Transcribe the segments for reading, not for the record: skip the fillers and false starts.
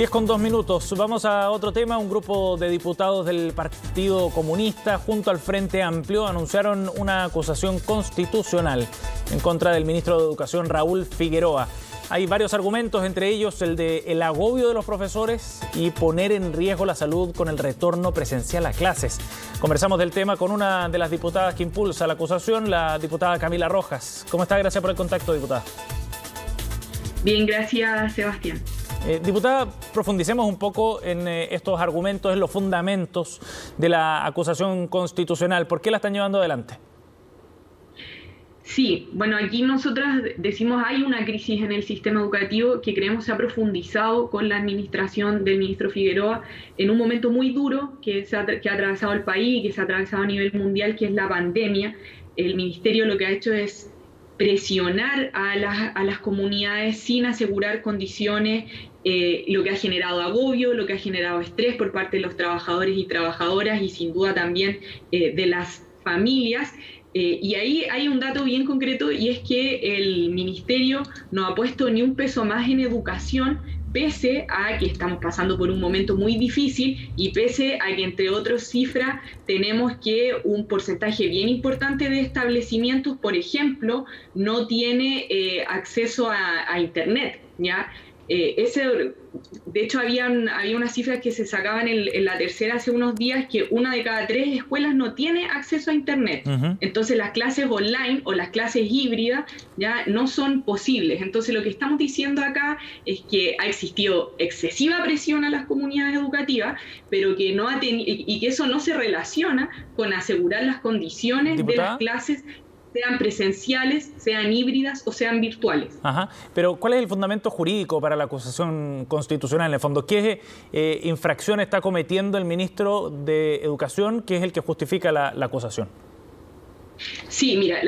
10:02. Vamos a otro tema. Un grupo de diputados del Partido Comunista junto al Frente Amplio anunciaron una acusación constitucional en contra del ministro de Educación, Raúl Figueroa. Hay varios argumentos, entre ellos el de el agobio de los profesores y poner en riesgo la salud con el retorno presencial a clases. Conversamos del tema con una de las diputadas que impulsa la acusación, la diputada Camila Rojas. ¿Cómo está? Gracias por el contacto, diputada. Bien, gracias, Sebastián. Diputada, profundicemos un poco en estos argumentos, en los fundamentos de la acusación constitucional. ¿Por qué la están llevando adelante? Sí, bueno, aquí nosotras decimos hay una crisis en el sistema educativo que creemos se ha profundizado con la administración del ministro Figueroa en un momento muy duro que ha atravesado el país, que se ha atravesado a nivel mundial, que es la pandemia. El ministerio lo que ha hecho es presionar a las comunidades sin asegurar condiciones, lo que ha generado agobio, lo que ha generado estrés por parte de los trabajadores y trabajadoras y sin duda también de las familias. Y ahí hay un dato bien concreto y es que el ministerio no ha puesto ni un peso más en educación, pese a que estamos pasando por un momento muy difícil y pese a que, entre otras cifras, tenemos que un porcentaje bien importante de establecimientos, por ejemplo, no tiene acceso a Internet, ¿ya? De hecho, había unas cifras que se sacaban en la tercera hace unos días que 1 de cada 3 escuelas no tiene acceso a Internet. Entonces las clases online o las clases híbridas ya no son posibles. Entonces lo que estamos diciendo acá es que ha existido excesiva presión a las comunidades educativas, pero que no y que eso no se relaciona con asegurar las condiciones de las clases, sean presenciales, sean híbridas o sean virtuales. Ajá. Pero ¿cuál es el fundamento jurídico para la acusación constitucional? En el fondo, ¿qué infracción está cometiendo el ministro de Educación, que es el que justifica la acusación? Sí, mira,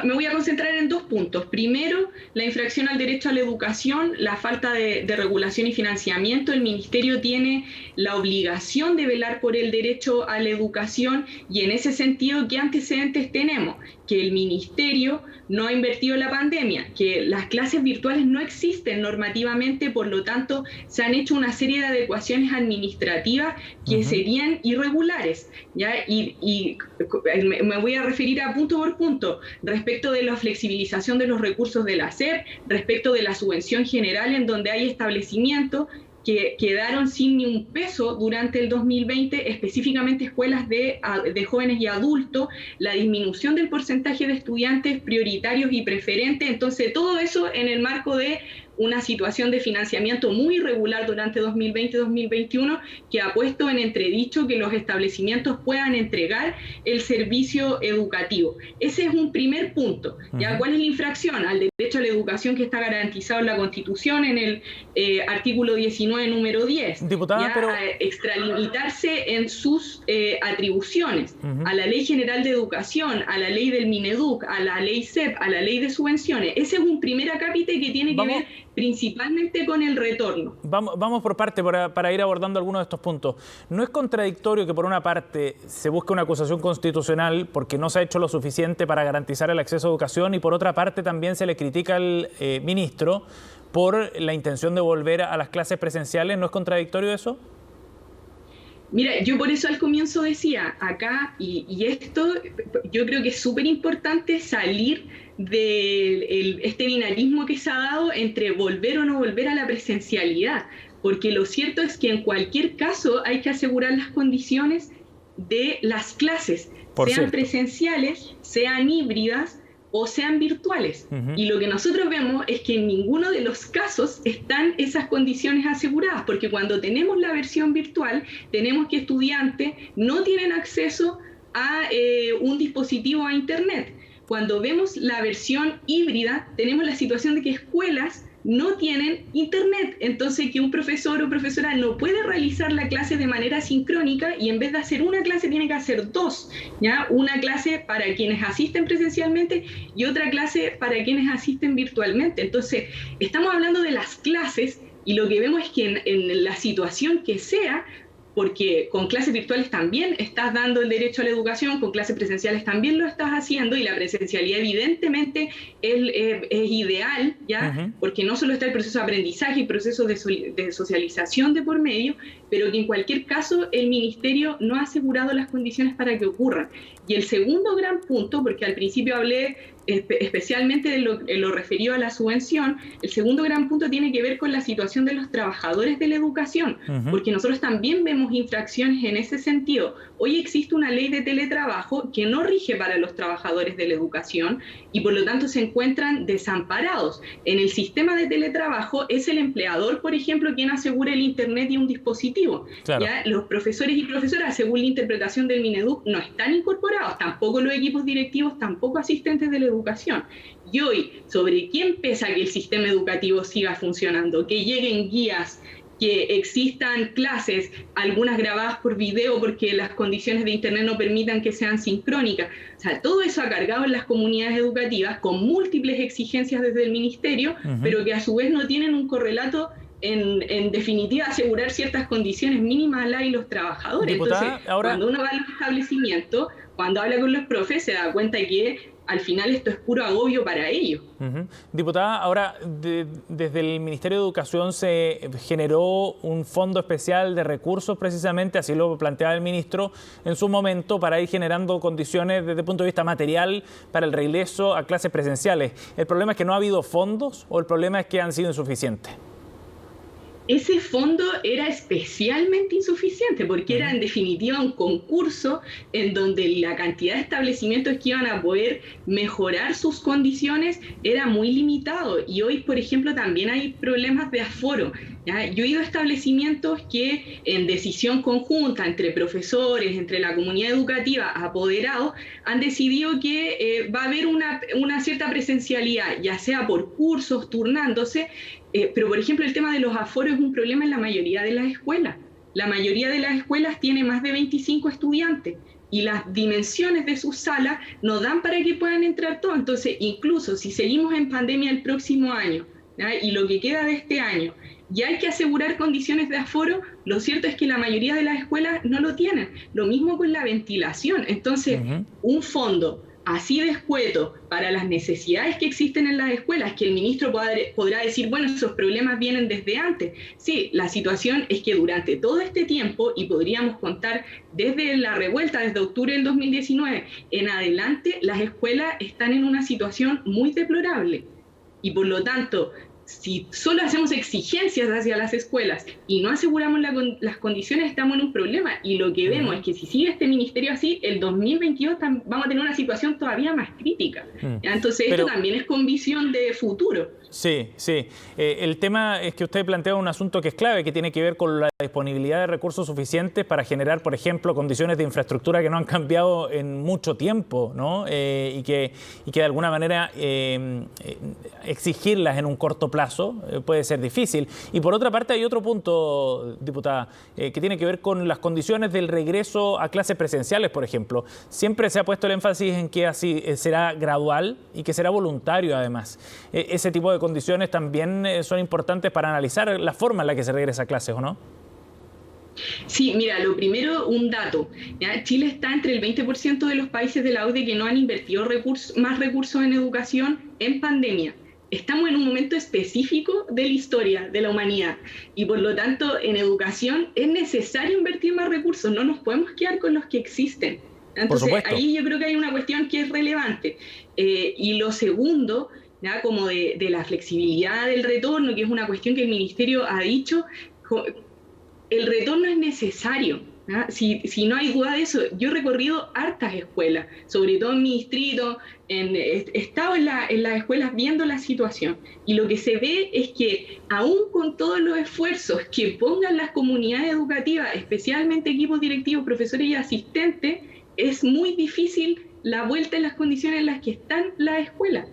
me voy a concentrar en 2 puntos. Primero, la infracción al derecho a la educación, la falta de regulación y financiamiento. El ministerio tiene la obligación de velar por el derecho a la educación y en ese sentido, ¿qué antecedentes tenemos? Que el ministerio no ha invertido en la pandemia, que las clases virtuales no existen normativamente, por lo tanto, se han hecho una serie de adecuaciones administrativas que serían irregulares, ¿ya? Y me voy a referir a punto por punto, respecto de la flexibilización de los recursos de la SEP, respecto de la subvención general, en donde hay establecimientos que quedaron sin ni un peso durante el 2020, específicamente escuelas de jóvenes y adultos, la disminución del porcentaje de estudiantes prioritarios y preferentes. Entonces, todo eso en el marco de una situación de financiamiento muy irregular durante 2020-2021 que ha puesto en entredicho que los establecimientos puedan entregar el servicio educativo. Ese es un primer punto. ¿Ya? ¿Cuál es la infracción? Al derecho a la educación que está garantizado en la Constitución en el artículo 19, número 10. Diputada, pero extralimitarse en sus atribuciones a la Ley General de Educación, a la ley del Mineduc, a la ley SEP, a la ley de subvenciones. Ese es un primer acápite que tiene que ver principalmente con el retorno. Vamos por parte para ir abordando algunos de estos puntos. ¿No es contradictorio que por una parte se busque una acusación constitucional porque no se ha hecho lo suficiente para garantizar el acceso a educación y por otra parte también se le critica al ministro por la intención de volver a las clases presenciales? ¿No es contradictorio eso? Mira, yo por eso al comienzo decía acá, y esto yo creo que es súper importante salir de este binarismo que se ha dado entre volver o no volver a la presencialidad, porque lo cierto es que en cualquier caso hay que asegurar las condiciones de las clases, sean presenciales, sean híbridas o sean virtuales. Y lo que nosotros vemos es que en ninguno de los casos están esas condiciones aseguradas, porque cuando tenemos la versión virtual, tenemos que estudiantes no tienen acceso a un dispositivo a Internet. Cuando vemos la versión híbrida, tenemos la situación de que escuelas no tienen Internet, entonces que un profesor o profesora no puede realizar la clase de manera sincrónica y en vez de hacer una clase tiene que hacer 2, ¿ya? Una clase para quienes asisten presencialmente y otra clase para quienes asisten virtualmente. Entonces, estamos hablando de las clases y lo que vemos es que en la situación que sea, porque con clases virtuales también estás dando el derecho a la educación, con clases presenciales también lo estás haciendo, y la presencialidad evidentemente es ideal, ¿ya? Porque no solo está el proceso de aprendizaje y procesos de socialización de por medio, pero que en cualquier caso el Ministerio no ha asegurado las condiciones para que ocurran. Y el segundo gran punto, porque al principio hablé especialmente de lo referido a la subvención, el segundo gran punto tiene que ver con la situación de los trabajadores de la educación, porque nosotros también vemos infracciones en ese sentido. Hoy existe una ley de teletrabajo que no rige para los trabajadores de la educación y por lo tanto se encuentran desamparados. En el sistema de teletrabajo es el empleador, por ejemplo, quien asegura el internet y un dispositivo. Claro. ¿Ya? Los profesores y profesoras, según la interpretación del Mineduc, no están incorporados, tampoco los equipos directivos, tampoco asistentes de la educación. Y hoy, ¿sobre quién pesa que el sistema educativo siga funcionando? Que lleguen guías, que existan clases, algunas grabadas por video porque las condiciones de internet no permitan que sean sincrónicas. O sea, todo eso ha cargado en las comunidades educativas con múltiples exigencias desde el Ministerio, pero que a su vez no tienen un correlato en definitiva asegurar ciertas condiciones mínimas a la y los trabajadores. Diputada, entonces, ahora... cuando uno va a los establecimientos, cuando habla con los profes, se da cuenta que al final esto es puro agobio para ellos. Diputada, ahora desde el Ministerio de Educación se generó un fondo especial de recursos, precisamente, así lo planteaba el ministro en su momento, para ir generando condiciones desde el punto de vista material para el regreso a clases presenciales. ¿El problema es que no ha habido fondos o el problema es que han sido insuficientes? Ese fondo era especialmente insuficiente porque era en definitiva un concurso en donde la cantidad de establecimientos que iban a poder mejorar sus condiciones era muy limitado. Y hoy, por ejemplo, también hay problemas de aforo, ¿ya? Yo he ido a establecimientos que en decisión conjunta entre profesores, entre la comunidad educativa, apoderados, han decidido que va a haber una cierta presencialidad, ya sea por cursos, turnándose, pero, por ejemplo, el tema de los aforos es un problema en la mayoría de las escuelas. La mayoría de las escuelas tiene más de 25 estudiantes y las dimensiones de sus salas no dan para que puedan entrar todos. Entonces, incluso si seguimos en pandemia el próximo año, ¿ya? Y lo que queda de este año, y hay que asegurar condiciones de aforo, lo cierto es que la mayoría de las escuelas no lo tienen. Lo mismo con la ventilación. Entonces, un fondo así de escueto para las necesidades que existen en las escuelas, que el ministro podrá decir, bueno, esos problemas vienen desde antes. Sí, la situación es que durante todo este tiempo, y podríamos contar desde la revuelta, desde octubre del 2019 en adelante, las escuelas están en una situación muy deplorable. Y por lo tanto, si solo hacemos exigencias hacia las escuelas y no aseguramos las condiciones, estamos en un problema. Y lo que vemos es que si sigue este ministerio así, el 2022 vamos a tener una situación todavía más crítica. Entonces, esto también es con visión de futuro. Sí, sí. El tema es que usted plantea un asunto que es clave, que tiene que ver con la disponibilidad de recursos suficientes para generar, por ejemplo, condiciones de infraestructura que no han cambiado en mucho tiempo, ¿no? Y que de alguna manera exigirlas en un corto plazo puede ser difícil. Y por otra parte hay otro punto, diputada, que tiene que ver con las condiciones del regreso a clases presenciales, por ejemplo. Siempre se ha puesto el énfasis en que así será gradual y que será voluntario, además. Ese tipo de condiciones también son importantes para analizar la forma en la que se regresa a clases, ¿o no? Sí, mira, lo primero, un dato, ¿ya? Chile está entre el 20% de los países de la OCDE que no han invertido más recursos en educación en pandemia. Estamos en un momento específico de la historia de la humanidad y por lo tanto en educación es necesario invertir más recursos, no nos podemos quedar con los que existen. Entonces ahí yo creo que hay una cuestión que es relevante. Y lo segundo, ¿ya? Como de la flexibilidad del retorno, que es una cuestión que el Ministerio ha dicho, el retorno es necesario. Si no hay duda de eso, yo he recorrido hartas escuelas, sobre todo en mi distrito, he estado en las escuelas viendo la situación y lo que se ve es que aún con todos los esfuerzos que pongan las comunidades educativas, especialmente equipos directivos, profesores y asistentes, es muy difícil la vuelta en las condiciones en las que están las escuelas.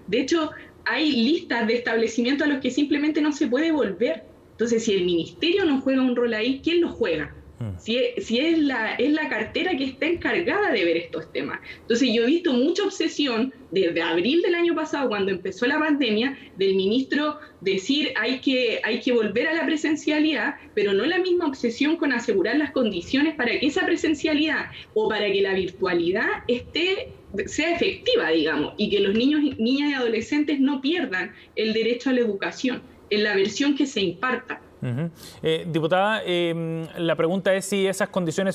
De hecho, hay listas de establecimientos a los que simplemente no se puede volver. Entonces, si el ministerio no juega un rol ahí, ¿quién lo juega? Si es la cartera que está encargada de ver estos temas. Entonces yo he visto mucha obsesión desde abril del año pasado, cuando empezó la pandemia, del ministro decir hay que volver a la presencialidad, pero no la misma obsesión con asegurar las condiciones para que esa presencialidad o para que la virtualidad sea efectiva, digamos, y que los niños, niñas y adolescentes no pierdan el derecho a la educación en la versión que se imparta. Diputada, la pregunta es si esas condiciones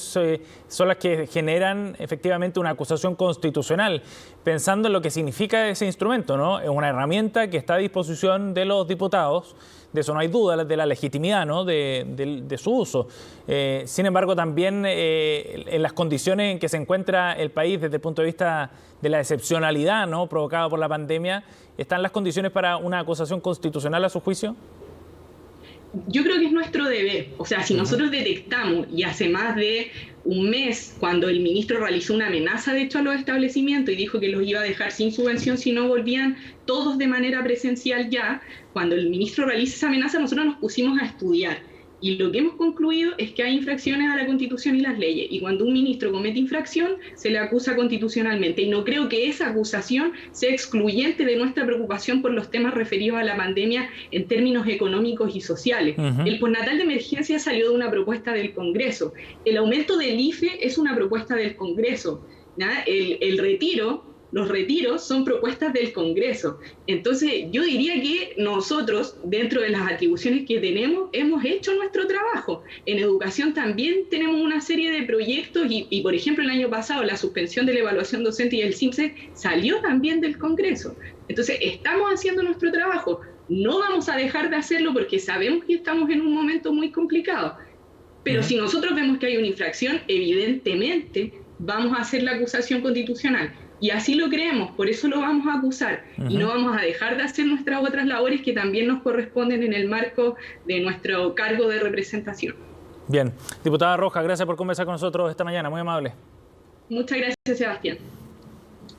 son las que generan efectivamente una acusación constitucional, pensando en lo que significa ese instrumento, ¿no? Es una herramienta que está a disposición de los diputados, de eso no hay duda, de la legitimidad, ¿no? de su uso. Sin embargo, también en las condiciones en que se encuentra el país desde el punto de vista de la excepcionalidad, ¿no? provocada por la pandemia, ¿están las condiciones para una acusación constitucional a su juicio? Yo creo que es nuestro deber. O sea, si nosotros detectamos, y hace más de un mes, cuando el ministro realizó una amenaza, de hecho, a los establecimientos y dijo que los iba a dejar sin subvención si no volvían todos de manera presencial ya, cuando el ministro realiza esa amenaza, nosotros nos pusimos a estudiar. Y lo que hemos concluido es que hay infracciones a la Constitución y las leyes. Y cuando un ministro comete infracción, se le acusa constitucionalmente. Y no creo que esa acusación sea excluyente de nuestra preocupación por los temas referidos a la pandemia en términos económicos y sociales. El postnatal de emergencia salió de una propuesta del Congreso. El aumento del IFE es una propuesta del Congreso. Los retiros son propuestas del Congreso. Entonces, yo diría que nosotros, dentro de las atribuciones que tenemos, hemos hecho nuestro trabajo. En educación también tenemos una serie de proyectos y por ejemplo, el año pasado la suspensión de la evaluación docente y el CIMSE salió también del Congreso. Entonces, estamos haciendo nuestro trabajo. No vamos a dejar de hacerlo porque sabemos que estamos en un momento muy complicado. Pero si nosotros vemos que hay una infracción, evidentemente vamos a hacer la acusación constitucional. Y así lo creemos, por eso lo vamos a acusar. Y no vamos a dejar de hacer nuestras otras labores que también nos corresponden en el marco de nuestro cargo de representación. Bien. Diputada Rojas, gracias por conversar con nosotros esta mañana, muy amable. Muchas gracias, Sebastián.